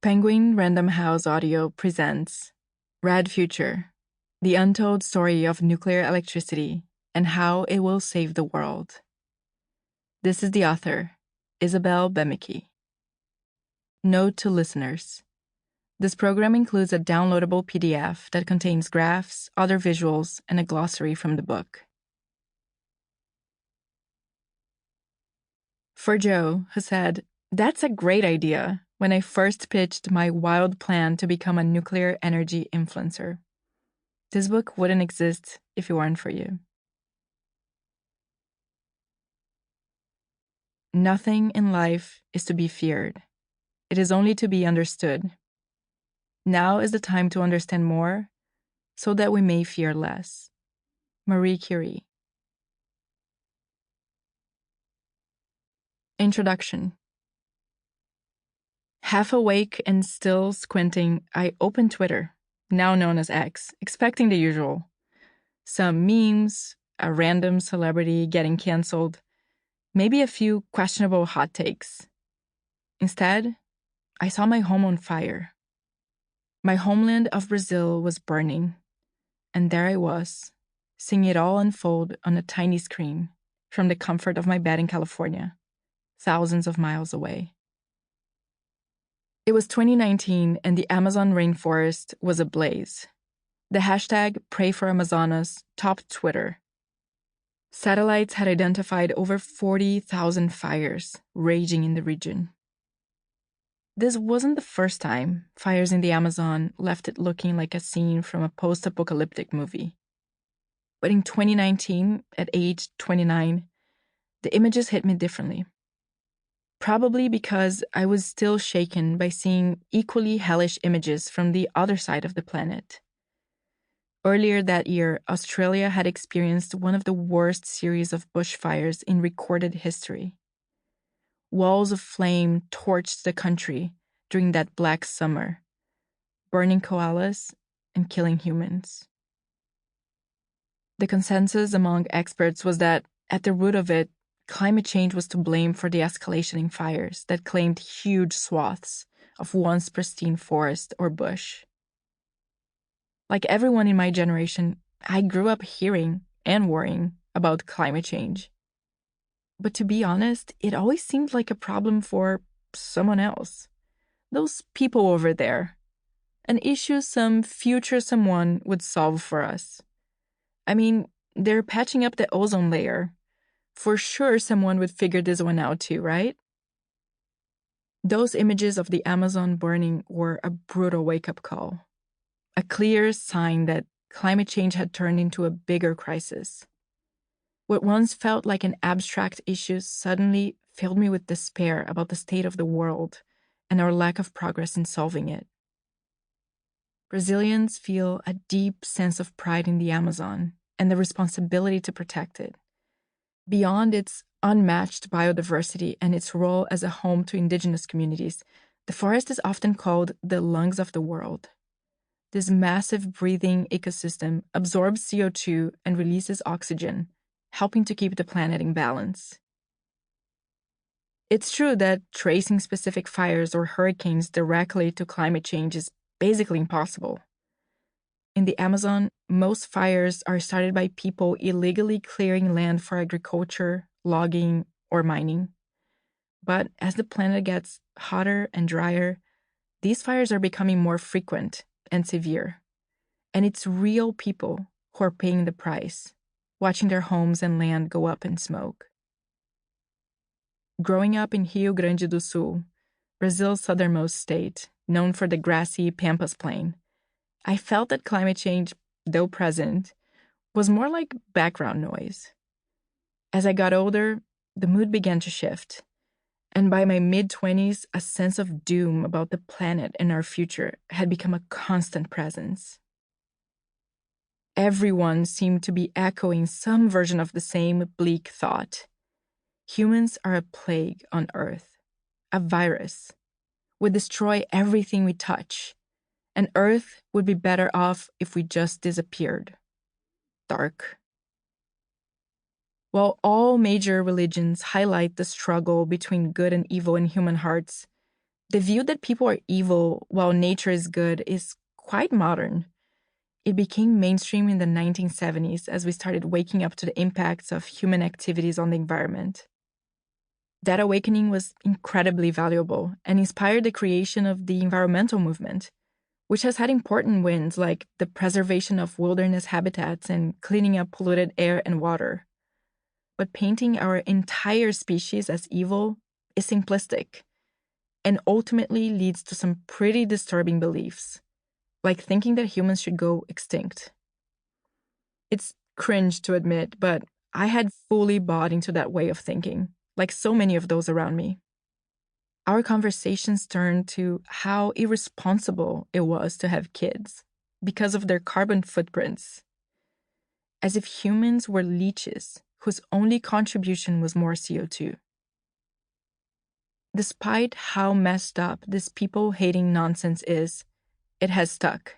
Penguin Random House Audio presents Rad Future, the untold story of nuclear electricity and how it will save the world. This is the author, Isabelle Boemeke. Note to listeners. This program includes a downloadable PDF that contains graphs, other visuals, and a glossary from the book. For Joe, who said, "That's a great idea," when I first pitched my wild plan to become a nuclear energy influencer. This book wouldn't exist if it weren't for you. Nothing in life is to be feared. It is only to be understood. Now is the time to understand more so that we may fear less. Marie Curie. Introduction. Half awake and still squinting, I opened Twitter, now known as X, expecting the usual. Some memes, a random celebrity getting canceled, maybe a few questionable hot takes. Instead, I saw my home on fire. My homeland of Brazil was burning, and there I was, seeing it all unfold on a tiny screen from the comfort of my bed in California, thousands of miles away. It was 2019 and the Amazon rainforest was ablaze. The hashtag #PrayForAmazonas topped Twitter. Satellites had identified over 40,000 fires raging in the region. This wasn't the first time fires in the Amazon left it looking like a scene from a post-apocalyptic movie. But in 2019, at age 29, the images hit me differently. Probably because I was still shaken by seeing equally hellish images from the other side of the planet. Earlier that year, Australia had experienced one of the worst series of bushfires in recorded history. Walls of flame torched the country during that black summer, burning koalas and killing humans. The consensus among experts was that, at the root of it, climate change was to blame for the escalation in fires that claimed huge swaths of once pristine forest or bush. Like everyone in my generation, I grew up hearing and worrying about climate change. But to be honest, it always seemed like a problem for someone else. Those people over there. An issue some future someone would solve for us. I mean, they're patching up the ozone layer. For sure someone would figure this one out too, right? Those images of the Amazon burning were a brutal wake-up call. A clear sign that climate change had turned into a bigger crisis. What once felt like an abstract issue suddenly filled me with despair about the state of the world and our lack of progress in solving it. Brazilians feel a deep sense of pride in the Amazon and the responsibility to protect it. Beyond its unmatched biodiversity and its role as a home to indigenous communities, the forest is often called the lungs of the world. This massive breathing ecosystem absorbs CO2 and releases oxygen, helping to keep the planet in balance. It's true that tracing specific fires or hurricanes directly to climate change is basically impossible. In the Amazon, most fires are started by people illegally clearing land for agriculture, logging, or mining. But as the planet gets hotter and drier, these fires are becoming more frequent and severe. And it's real people who are paying the price, watching their homes and land go up in smoke. Growing up in Rio Grande do Sul, Brazil's southernmost state, known for the grassy Pampas Plain, I felt that climate change, though present, was more like background noise. As I got older, the mood began to shift, and by my mid-20s, a sense of doom about the planet and our future had become a constant presence. Everyone seemed to be echoing some version of the same bleak thought. Humans are a plague on Earth, a virus. We destroy everything we touch. And Earth would be better off if we just disappeared. Dark. While all major religions highlight the struggle between good and evil in human hearts, The view that people are evil while nature is good is quite modern. It became mainstream in the 1970s as we started waking up to the impacts of human activities on the environment. That awakening was incredibly valuable and inspired the creation of the environmental movement, which has had important wins like the preservation of wilderness habitats and cleaning up polluted air and water. But painting our entire species as evil is simplistic and ultimately leads to some pretty disturbing beliefs, like thinking that humans should go extinct. It's cringe to admit, but I had fully bought into that way of thinking, like so many of those around me. Our conversations turned to how irresponsible it was to have kids because of their carbon footprints, as if humans were leeches whose only contribution was more CO2. Despite how messed up this people-hating nonsense is, it has stuck.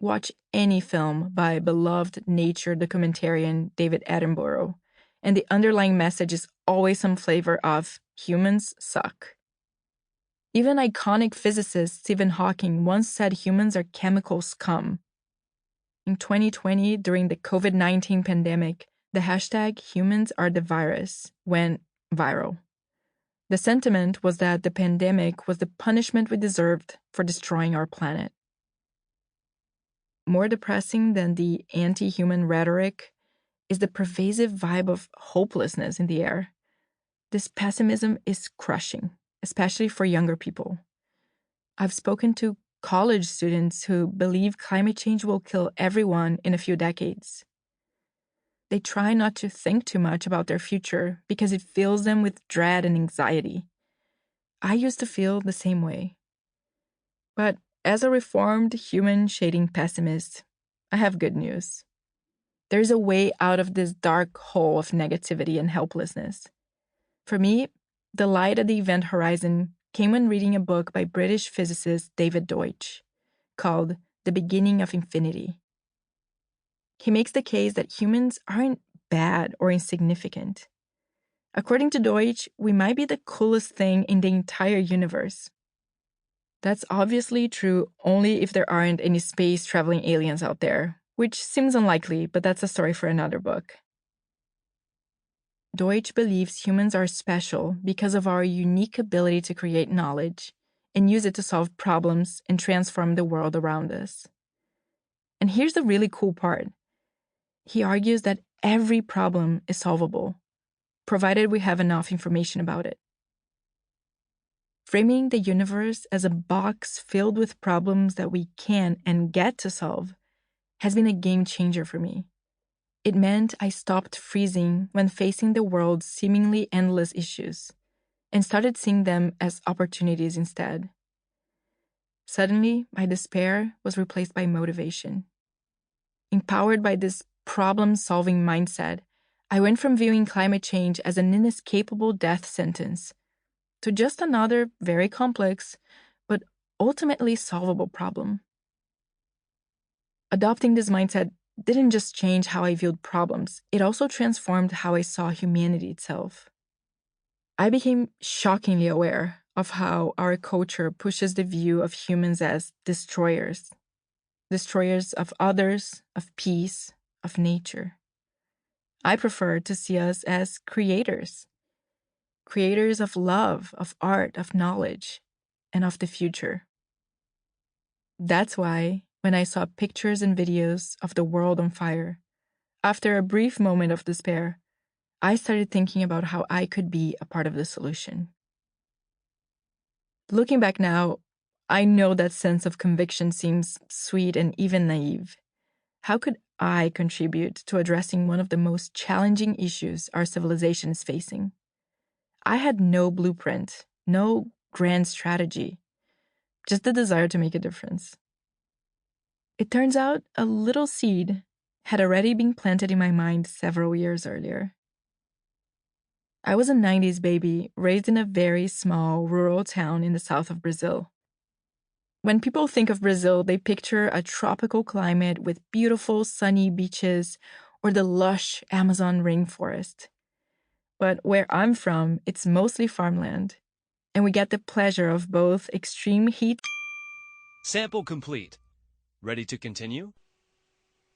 Watch any film by beloved nature documentarian David Attenborough, and the underlying message is always some flavor of humans suck. Even iconic physicist Stephen Hawking once said humans are chemical scum. In 2020, during the COVID-19 pandemic, the hashtag humans are the virus went viral. The sentiment was that the pandemic was the punishment we deserved for destroying our planet. More depressing than the anti-human rhetoric is the pervasive vibe of hopelessness in the air. This pessimism is crushing, especially for younger people. I've spoken to college students who believe climate change will kill everyone in a few decades. They try not to think too much about their future because it fills them with dread and anxiety. I used to feel the same way. But as a reformed, human-shading pessimist, I have good news. There's a way out of this dark hole of negativity and helplessness. For me, the light at the event horizon came when reading a book by British physicist David Deutsch called The Beginning of Infinity. He makes the case that humans aren't bad or insignificant. According to Deutsch, we might be the coolest thing in the entire universe. That's obviously true only if there aren't any space-traveling aliens out there, which seems unlikely, but that's a story for another book. Deutsch believes humans are special because of our unique ability to create knowledge and use it to solve problems and transform the world around us. And here's the really cool part. He argues that every problem is solvable, provided we have enough information about it. Framing the universe as a box filled with problems that we can and get to solve has been a game changer for me. It meant I stopped freezing when facing the world's seemingly endless issues and started seeing them as opportunities instead. Suddenly, my despair was replaced by motivation. Empowered by this problem-solving mindset, I went from viewing climate change as an inescapable death sentence to just another very complex, but ultimately solvable problem. Adopting this mindset didn't just change how I viewed problems, it also transformed how I saw humanity itself. I became shockingly aware of how our culture pushes the view of humans as destroyers of others, of peace, of nature. I prefer to see us as creators of love, of art, of knowledge, and of the future. That's why, when I saw pictures and videos of the world on fire, after a brief moment of despair, I started thinking about how I could be a part of the solution. Looking back now, I know that sense of conviction seems sweet and even naive. How could I contribute to addressing one of the most challenging issues our civilization is facing? I had no blueprint, no grand strategy, just the desire to make a difference. It turns out a little seed had already been planted in my mind several years earlier. I was a 90s baby raised in a very small rural town in the south of Brazil. When people think of Brazil, they picture a tropical climate with beautiful sunny beaches or the lush Amazon rainforest. But where I'm from, it's mostly farmland. and we get the pleasure of both extreme heat. Sample complete. Ready to continue?